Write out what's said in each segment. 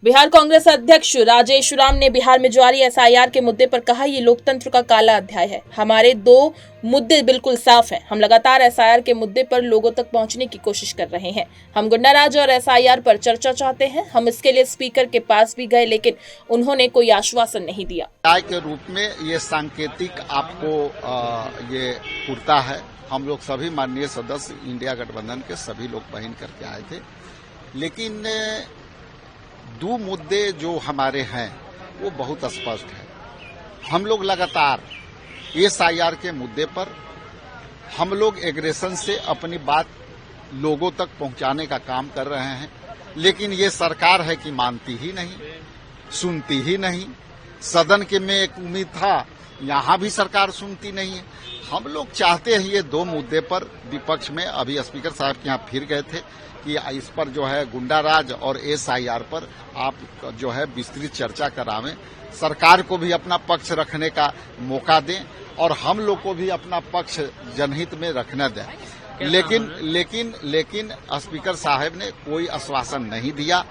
बिहार कांग्रेस अध्यक्ष राजेश राम ने बिहार में जारी एसआईआर के मुद्दे पर कहा, ये लोकतंत्र का काला अध्याय है। हमारे दो मुद्दे बिल्कुल साफ हैं। हम लगातार एसआईआर के मुद्दे पर लोगों तक पहुंचने की कोशिश कर रहे हैं। हम गुंडाराज और एसआईआर पर चर्चा चाहते हैं। हम इसके लिए स्पीकर के पास भी गए, लेकिन उन्होंने कोई आश्वासन नहीं दिया। न्याय के रूप में ये सांकेतिक आपको ये पुरता है। हम लोग सभी माननीय सदस्य इंडिया गठबंधन के सभी लोग बहन करके आए थे, लेकिन दो मुद्दे जो हमारे हैं वो बहुत स्पष्ट है। हम लोग लगातार एसआईआर के मुद्दे पर हम लोग एग्रेशन से अपनी बात लोगों तक पहुंचाने का काम कर रहे हैं, लेकिन ये सरकार है कि मानती ही नहीं, सुनती ही नहीं। सदन के में एक उम्मीद था, यहाँ भी सरकार सुनती नहीं है। हम लोग चाहते हैं ये दो मुद्दे पर विपक्ष में अभी स्पीकर साहब के यहाँ फिर गए थे कि इस पर जो है गुंडाराज और एसआईआर पर आप जो है विस्तृत चर्चा करावें, सरकार को भी अपना पक्ष रखने का मौका दें और हम लोग को भी अपना पक्ष जनहित में रखने दें। लेकिन स्पीकर साहब ने कोई आश्वासन नहीं दिया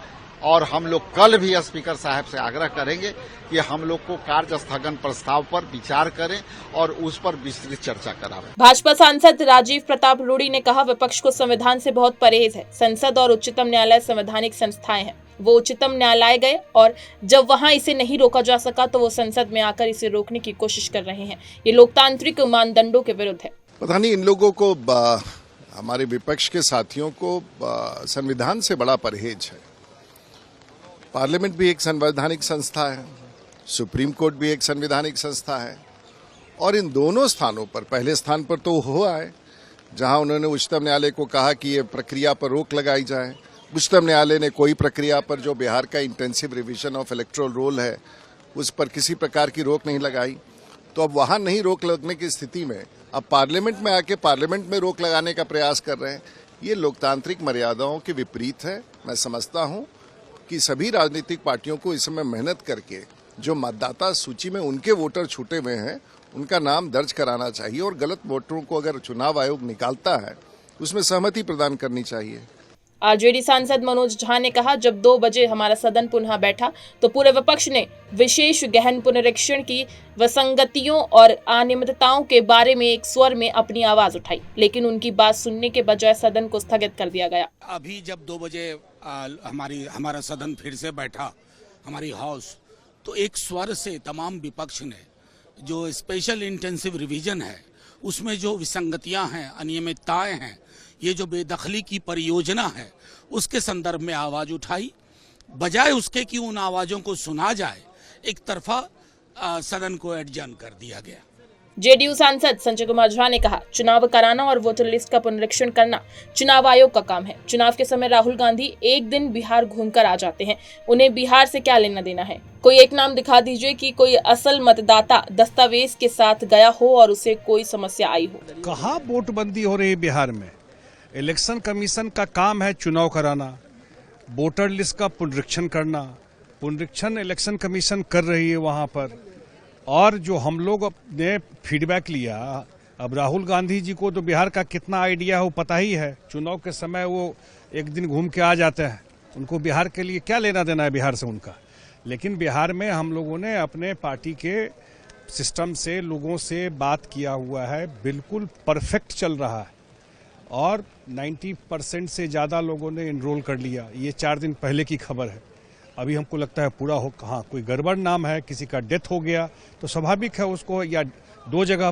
और हम लोग कल भी स्पीकर साहब से आग्रह करेंगे कि हम लोग को कार्य स्थगन प्रस्ताव पर विचार करें और उस पर विस्तृत चर्चा करावें। भाजपा सांसद राजीव प्रताप रूडी ने कहा, विपक्ष को संविधान से बहुत परहेज है। संसद और उच्चतम न्यायालय संवैधानिक संस्थाएं हैं। वो उच्चतम न्यायालय गए और जब वहां इसे नहीं रोका जा सका तो वो संसद में आकर इसे रोकने की कोशिश कर रहे हैं। ये लोकतांत्रिक मानदंडों के विरुद्ध है। पता नहीं इन लोगों को, हमारे विपक्ष के साथियों को संविधान से बड़ा परहेज है। पार्लियामेंट भी एक संवैधानिक संस्था है, सुप्रीम कोर्ट भी एक संवैधानिक संस्था है और इन दोनों स्थानों पर, पहले स्थान पर तो हुआ है जहां उन्होंने उच्चतम न्यायालय को कहा कि ये प्रक्रिया पर रोक लगाई जाए। उच्चतम न्यायालय ने कोई प्रक्रिया पर, जो बिहार का intensive revision of electoral roll है, उस पर किसी प्रकार की रोक नहीं लगाई। तो अब वहां नहीं रोक लगने की स्थिति में अब पार्लियामेंट में आके पार्लियामेंट में रोक लगाने का प्रयास कर रहे हैं। ये लोकतांत्रिक मर्यादाओं के विपरीत है। मैं समझता हूं कि सभी राजनीतिक पार्टियों को इस समय मेहनत करके जो मतदाता सूची में उनके वोटर छूटे हुए हैं उनका नाम दर्ज कराना चाहिए और गलत वोटरों को अगर चुनाव आयोग निकालता है उसमें सहमति प्रदान करनी चाहिए। आरजेडी सांसद मनोज झा ने कहा, जब 2 बजे हमारा सदन पुनः बैठा तो पूरे विपक्ष ने विशेष गहन पुनरीक्षण की विसंगतियों और अनियमितताओं के बारे में एक स्वर में अपनी आवाज उठाई, लेकिन उनकी बात सुनने के बजाय सदन को स्थगित कर दिया गया। अभी जब 2 बजे हमारा सदन फिर से बैठा, हमारी हाउस, तो एक स्वर से तमाम विपक्ष ने जो स्पेशल इंटेंसिव रिवीजन है उसमें जो विसंगतियां हैं, अनियमितताएं हैं, ये जो बेदखली की परियोजना है उसके संदर्भ में आवाज उठाई। बजाय उसके कि उन आवाजों को सुना जाए, एक तरफा सदन को एडजर्न कर दिया गया। जेडीयू सांसद संजय कुमार झा ने कहा, चुनाव कराना और वोटर लिस्ट का पुनरीक्षण करना चुनाव आयोग का काम है। चुनाव के समय राहुल गांधी एक दिन बिहार घूमकर आ जाते हैं, उन्हें बिहार से क्या लेना देना है। कोई एक नाम दिखा दीजिए कि कोई असल मतदाता दस्तावेज के साथ गया हो और उसे कोई समस्या आई हो। कहाँ वोटबंदी हो रही है बिहार में? इलेक्शन कमीशन का काम है चुनाव कराना, वोटर लिस्ट का पुनरीक्षण करना। पुनरीक्षण इलेक्शन कमीशन कर रही है वहां पर। और जो हम लोग ने फीडबैक लिया, अब राहुल गांधी जी को तो बिहार का कितना आइडिया हो पता ही है। चुनाव के समय वो एक दिन घूम के आ जाते हैं, उनको बिहार के लिए क्या लेना देना है बिहार से उनका। लेकिन बिहार में हम लोगों ने अपने पार्टी के सिस्टम से, लोगों से बात किया हुआ है, बिल्कुल परफेक्ट चल रहा है और 90% से ज़्यादा लोगों ने इनरोल कर लिया। ये 4 दिन पहले की खबर है। अभी हमको लगता है पूरा हो, कहाँ कोई गड़बड़ नाम है, किसी का डेथ हो गया तो स्वाभाविक है उसको, या 2 जगह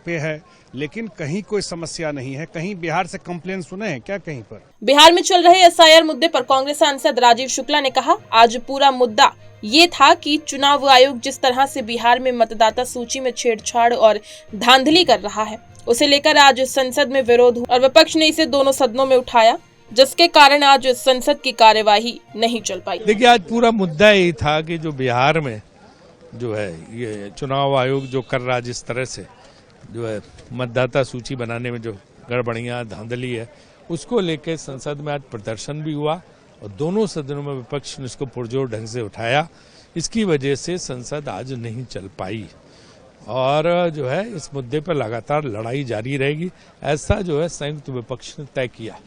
पे है, लेकिन कहीं कोई समस्या नहीं है। कहीं बिहार से कंप्लेन सुने हैं क्या कहीं पर? बिहार में चल रहे एसआईआर मुद्दे पर कांग्रेस सांसद राजीव शुक्ला ने कहा, आज पूरा मुद्दा ये था कि चुनाव आयोग जिस तरह से बिहार में मतदाता सूची में छेड़छाड़ और धांधली कर रहा है, उसे लेकर आज संसद में विरोध हुआ और विपक्ष ने इसे दोनों सदनों में उठाया, जिसके कारण आज संसद की कार्यवाही नहीं चल पाई। देखिए, आज पूरा मुद्दा यही था कि जो बिहार में जो है ये चुनाव आयोग जो कर रहा, जिस तरह से जो है मतदाता सूची बनाने में जो गड़बड़ियां, धांधली है, उसको लेकर संसद में आज प्रदर्शन भी हुआ और दोनों सदनों में विपक्ष ने इसको पुरजोर ढंग से उठाया। इसकी वजह से संसद आज नहीं चल पाई और जो है इस मुद्दे पर लगातार लड़ाई जारी रहेगी, ऐसा जो है संयुक्त विपक्ष ने तय किया।